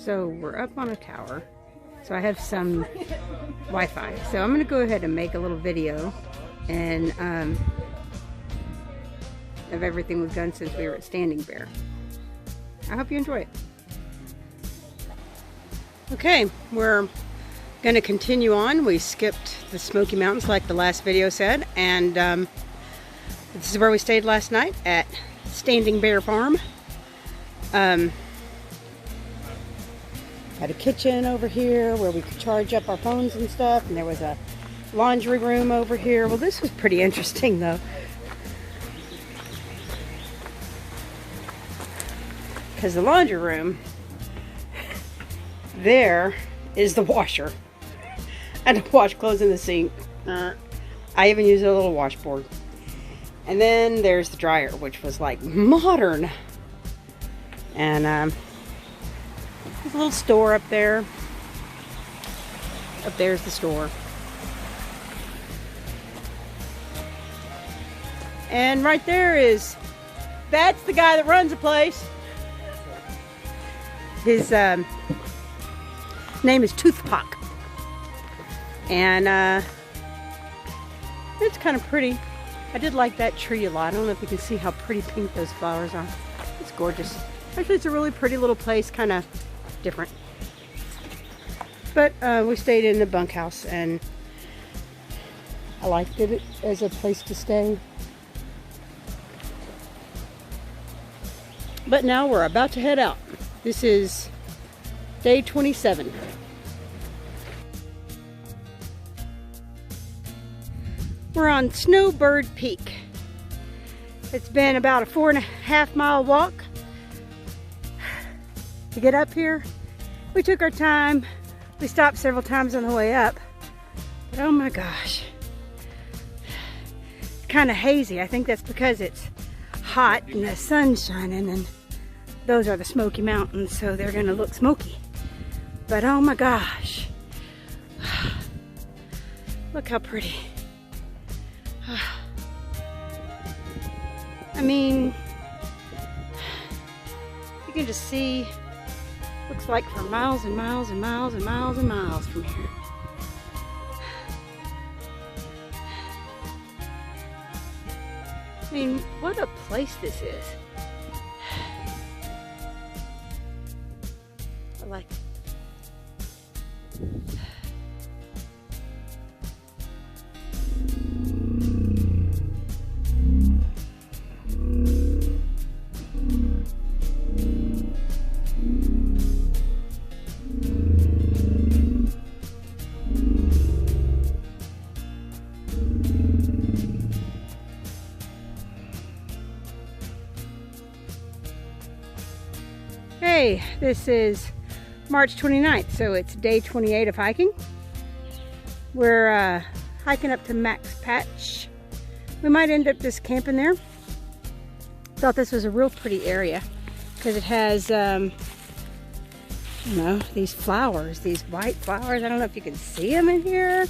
So we're up on a tower, so I have some Wi-Fi. So I'm going to go ahead and make a little video and of everything we've done since we were at Standing Bear. I hope you enjoy it. Okay, we're going to continue on. We skipped the Smoky Mountains like the last video said, and this is where we stayed last night at Standing Bear Farm. Had a kitchen over here where we could charge up our phones and stuff, and there was a laundry room over here. Well, this was pretty interesting though, because the laundry room, there is the washer. I had to wash clothes in the sink. I even used a little washboard. And then there's the dryer, which was like modern. And there's a little store up there. Up there's the store. And right there is, that's the guy that runs the place. His name is Thruhike. And it's kind of pretty. I did like that tree a lot. I don't know if you can see how pretty pink those flowers are. It's gorgeous. Actually, it's a really pretty little place, kind of different. But we stayed in the bunkhouse, and I liked it as a place to stay. But now we're about to head out. This is day 27. We're on Snowbird Peak. It's been about a 4.5 mile walk to get up here. We took our time. We stopped several times on the way up. But oh my gosh. It's kind of hazy. I think that's because it's hot and the sun's shining, and those are the Smoky Mountains, so they're gonna look smoky. But oh my gosh. Look how pretty. I mean, you can just see, looks like for miles and miles and miles and miles and miles from here. I mean, what a place this is. I like it. Hey, this is March 29th, so it's day 28 of hiking. We're hiking up to Max Patch. We might end up just camping there. Thought this was a real pretty area because it has, you know, these flowers, these white flowers. I don't know if you can see them in here.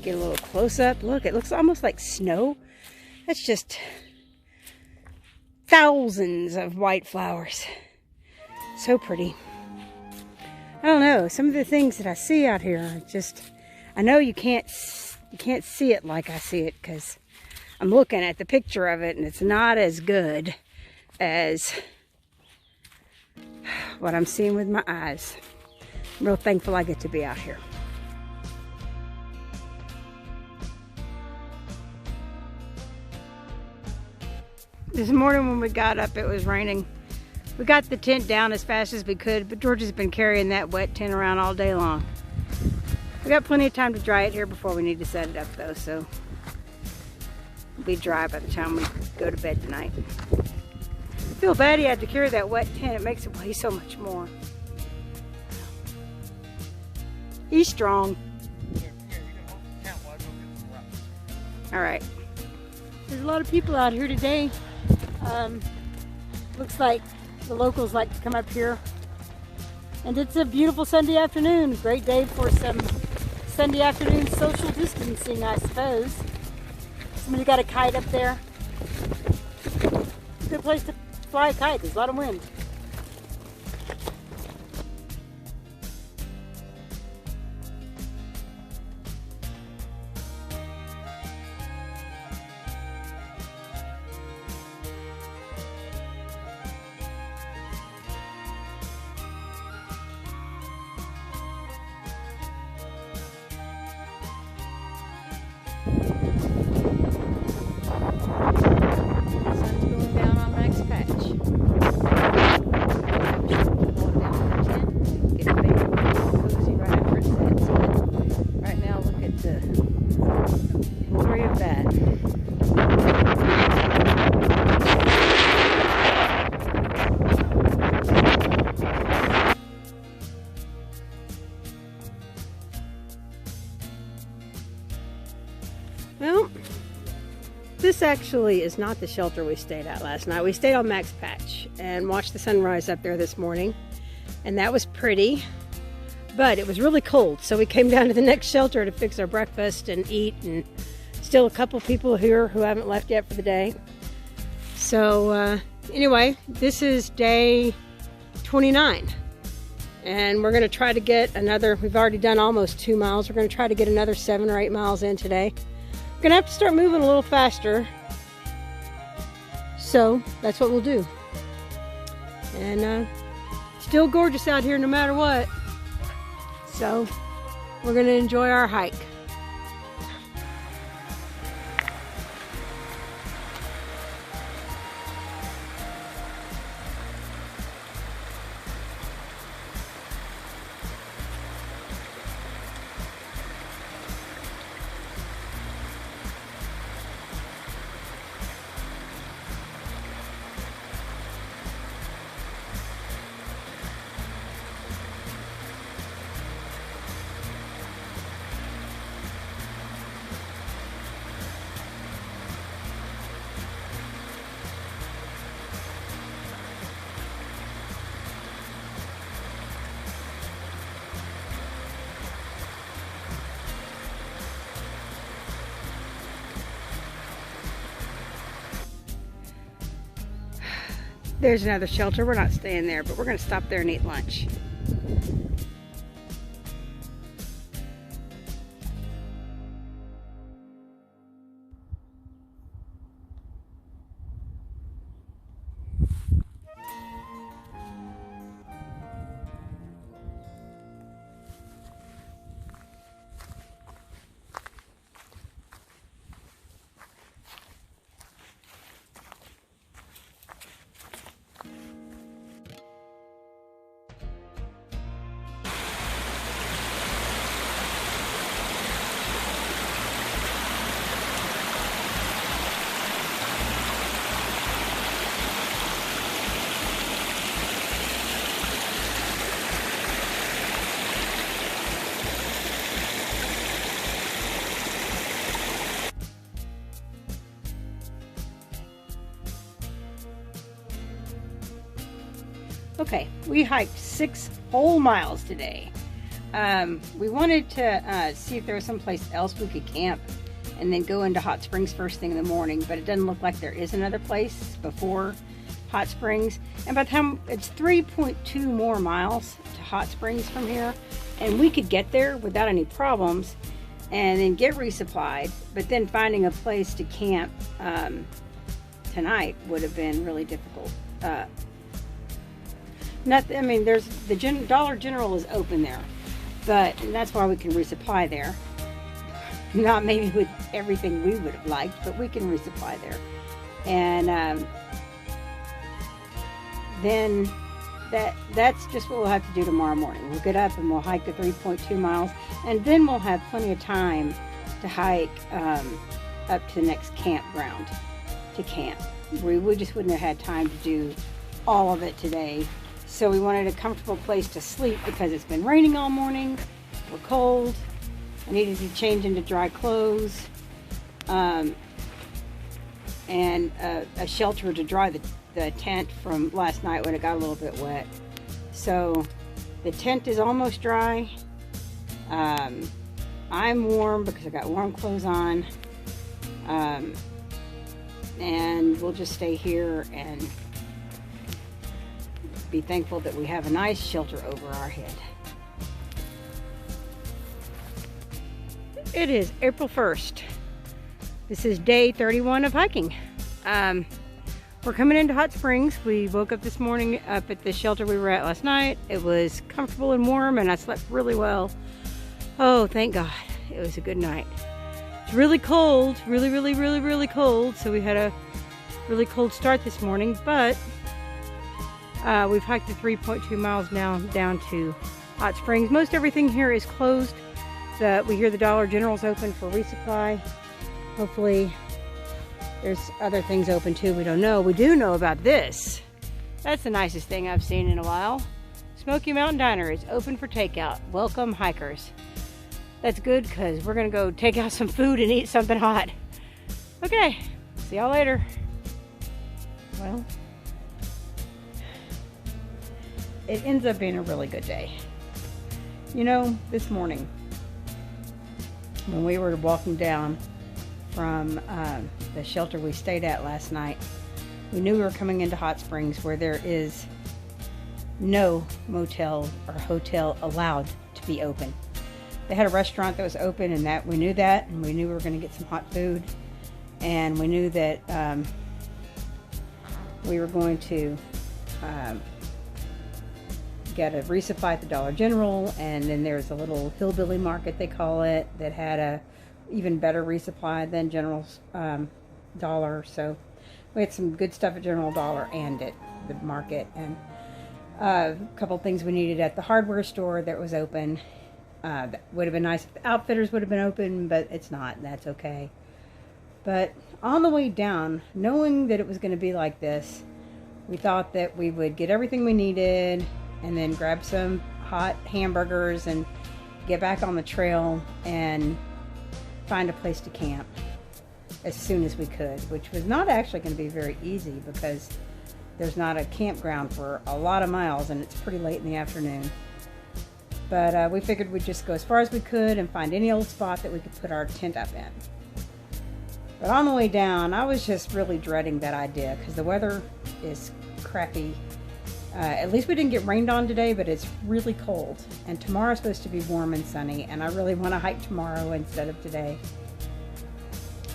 Get a little close up. Look, it looks almost like snow. That's just thousands of white flowers. So pretty. I don't know, some of the things that I see out here are just, I know you can't see it like I see it because I'm looking at the picture of it and it's not as good as what I'm seeing with my eyes. I'm real thankful I get to be out here. This morning when we got up, it was raining. We got the tent down as fast as we could, but George has been carrying that wet tent around all day long. We got plenty of time to dry it here before we need to set it up though, so it'll be dry by the time we go to bed tonight. I feel bad he had to carry that wet tent. It makes it weigh so much more. He's strong. All right. There's a lot of people out here today. Looks like the locals like to come up here. And it's a beautiful Sunday afternoon. Great day for some Sunday afternoon social distancing, I suppose. Somebody got a kite up there. Good place to fly a kite. There's a lot of wind. Sun's going down on Max Patch. Walk down to the tent, get a bed, cozy right after it sets. But right now, look at the glory of that. Well, this actually is not the shelter we stayed at last night. We stayed on Max Patch and watched the sunrise up there this morning, and that was pretty, but it was really cold, so we came down to the next shelter to fix our breakfast and eat, and still a couple people here who haven't left yet for the day. So anyway, this is day 29, and we're going to try to get another, we've already done almost 2 miles, we're going to try to get another 7 or 8 miles in today. Gonna have to start moving a little faster, so that's what we'll do. And still gorgeous out here no matter what, so we're gonna enjoy our hike. There's another shelter. We're not staying there, but we're going to stop there and eat lunch. Okay, we hiked 6 whole miles today. We wanted to see if there was someplace else we could camp and then go into Hot Springs first thing in the morning, but it doesn't look like there is another place before Hot Springs. And by the time, it's 3.2 more miles to Hot Springs from here, and we could get there without any problems and then get resupplied, but then finding a place to camp tonight would have been really difficult. I mean, there's the Dollar General is open there, but that's why we can resupply there. Not maybe with everything we would have liked, but we can resupply there. And then that's just what we'll have to do tomorrow morning. We'll get up and we'll hike the 3.2 miles, and then we'll have plenty of time to hike up to the next campground to camp. We just wouldn't have had time to do all of it today. So we wanted a comfortable place to sleep because it's been raining all morning. We're cold. I needed to change into dry clothes, and a shelter to dry the tent from last night when it got a little bit wet. So the tent is almost dry. I'm warm because I got warm clothes on, and we'll just stay here and be thankful that we have a nice shelter over our head. It is April 1st. This is day 31 of hiking. We're coming into Hot Springs. We woke up this morning up at the shelter we were at last night. It was comfortable and warm, and I slept really well. Oh, thank God. It was a good night. It's really cold, really cold. So we had a really cold start this morning, but we've hiked the 3.2 miles now down to Hot Springs. Most everything here is closed. We hear the Dollar General's open for resupply. Hopefully there's other things open too. We don't know. We do know about this. That's the nicest thing I've seen in a while. Smoky Mountain Diner is open for takeout. Welcome hikers. That's good because we're gonna go take out some food and eat something hot. Okay, see y'all later. Well, it ends up being a really good day. You know, this morning when we were walking down from the shelter we stayed at last night, we knew we were coming into Hot Springs where there is no motel or hotel allowed to be open. They had a restaurant that was open, and that we knew that, and we knew we were going to get some hot food, and we knew that we were going to get a resupply at the Dollar General, and then there's a little hillbilly market, they call it, that had a even better resupply than General's Dollar. So we had some good stuff at General Dollar and at the market, and a couple things we needed at the hardware store that was open. That would have been nice if the Outfitters would have been open, but it's not, and that's okay. But on the way down, knowing that it was going to be like this, we thought that we would get everything we needed and then grab some hot hamburgers and get back on the trail and find a place to camp as soon as we could, which was not actually going to be very easy because there's not a campground for a lot of miles and it's pretty late in the afternoon. But we figured we'd just go as far as we could and find any old spot that we could put our tent up in. But on the way down, I was just really dreading that idea because the weather is crappy. At least we didn't get rained on today, but it's really cold. And tomorrow's supposed to be warm and sunny, and I really want to hike tomorrow instead of today.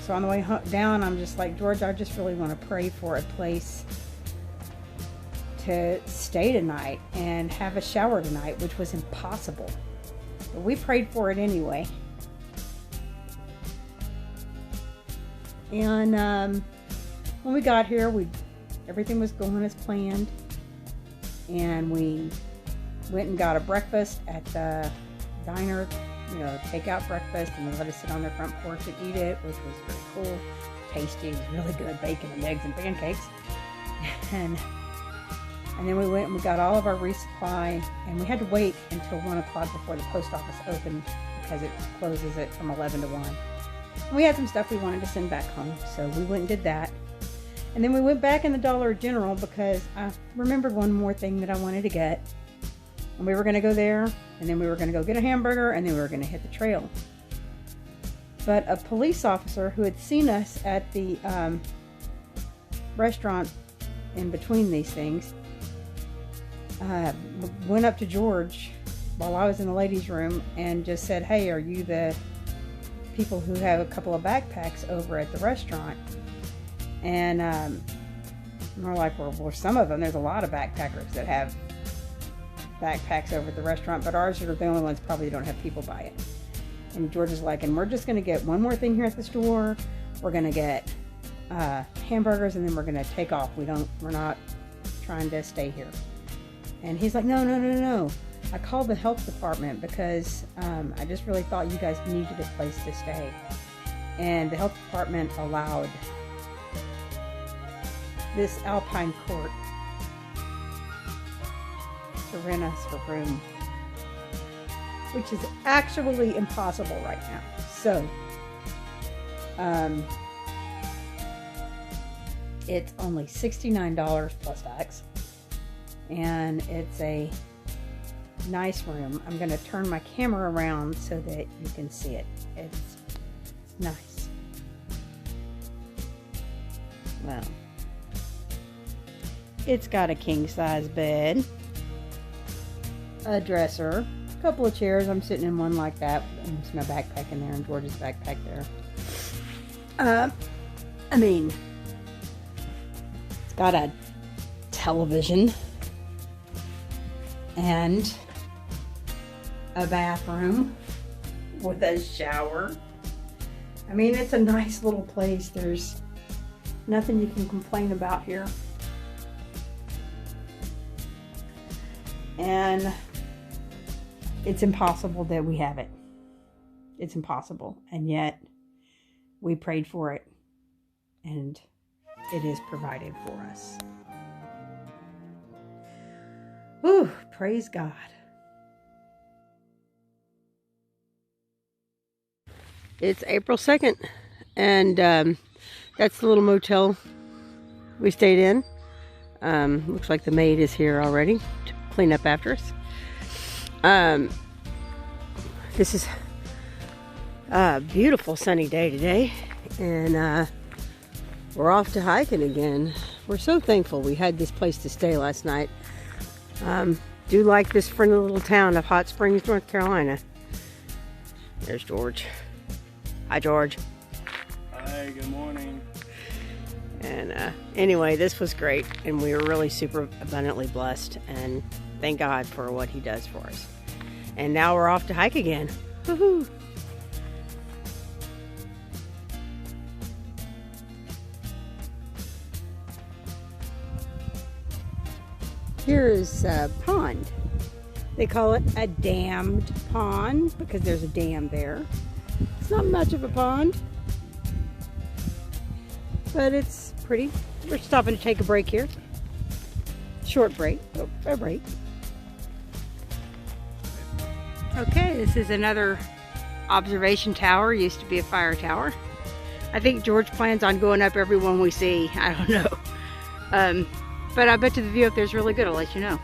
So on the way down, I'm just like, George, I just really want to pray for a place to stay tonight and have a shower tonight, which was impossible. But we prayed for it anyway. And when we got here, everything was going as planned. And we went and got a breakfast at the diner, you know, takeout breakfast, and they let us sit on their front porch and eat it, which was very cool. Tasty, it was really good, bacon and eggs and pancakes. And then we went and we got all of our resupply, and we had to wait until 1 o'clock before the post office opened because it closes it from 11 to 1. And we had some stuff we wanted to send back home, so we went and did that. And then we went back in the Dollar General because I remembered one more thing that I wanted to get. And we were going to go there, and then we were going to go get a hamburger, and then we were going to hit the trail. But a police officer who had seen us at the restaurant in between these things went up to George while I was in the ladies' room and just said, "Hey, are you the people who have a couple of backpacks over at the restaurant?" And we're like, well, some of them, there's a lot of backpackers that have backpacks over at the restaurant, but ours are the only ones probably that don't have people by it. And George is like, and we're just going to get one more thing here at the store. We're going to get hamburgers, and then we're going to take off. We're not trying to stay here. And he's like, no. I called the health department because I just really thought you guys needed a place to stay. And the health department allowed this Alpine Court to rent us a room, which is actually impossible right now. So, it's only $69 plus tax, and it's a nice room. I'm going to turn my camera around so that you can see it. It's nice. Well, it's got a king-size bed, a dresser, a couple of chairs. I'm sitting in one like that. There's my backpack in there and George's backpack there. I mean, it's got a television and a bathroom with a shower. I mean, it's a nice little place. There's nothing you can complain about here. And it's impossible that we have it. It's impossible. And yet we prayed for it and it is provided for us. Whew, praise God. It's April 2nd, and that's the little motel we stayed in. Looks like the maid is here already to clean up after us. This is a beautiful sunny day today, and we're off to hiking again. We're so thankful we had this place to stay last night. Do like this friendly little town of Hot Springs, North Carolina. There's George. Hi, George. Hi, good morning. And anyway, this was great, and we were really super abundantly blessed, and thank God for what he does for us. And now we're off to hike again. Woohoo! Here is a pond. They call it a dammed pond because there's a dam there. It's not much of a pond, but it's pretty. We're stopping to take a break here. Short break, oh, a break. Okay, this is another observation tower. Used to be a fire tower. I think George plans on going up every one we see. I don't know. But I bet you the view up there is really good. I'll let you know.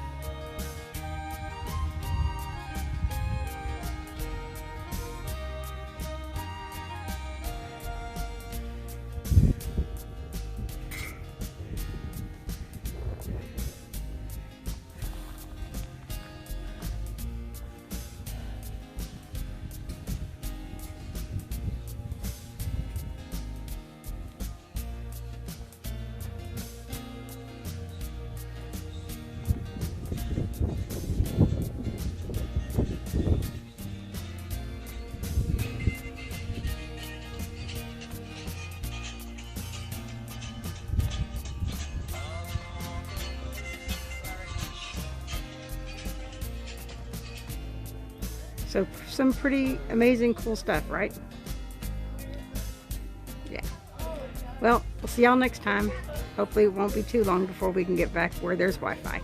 So some pretty amazing, cool stuff, right? Yeah. Well, we'll see y'all next time. Hopefully it won't be too long before we can get back where there's Wi-Fi.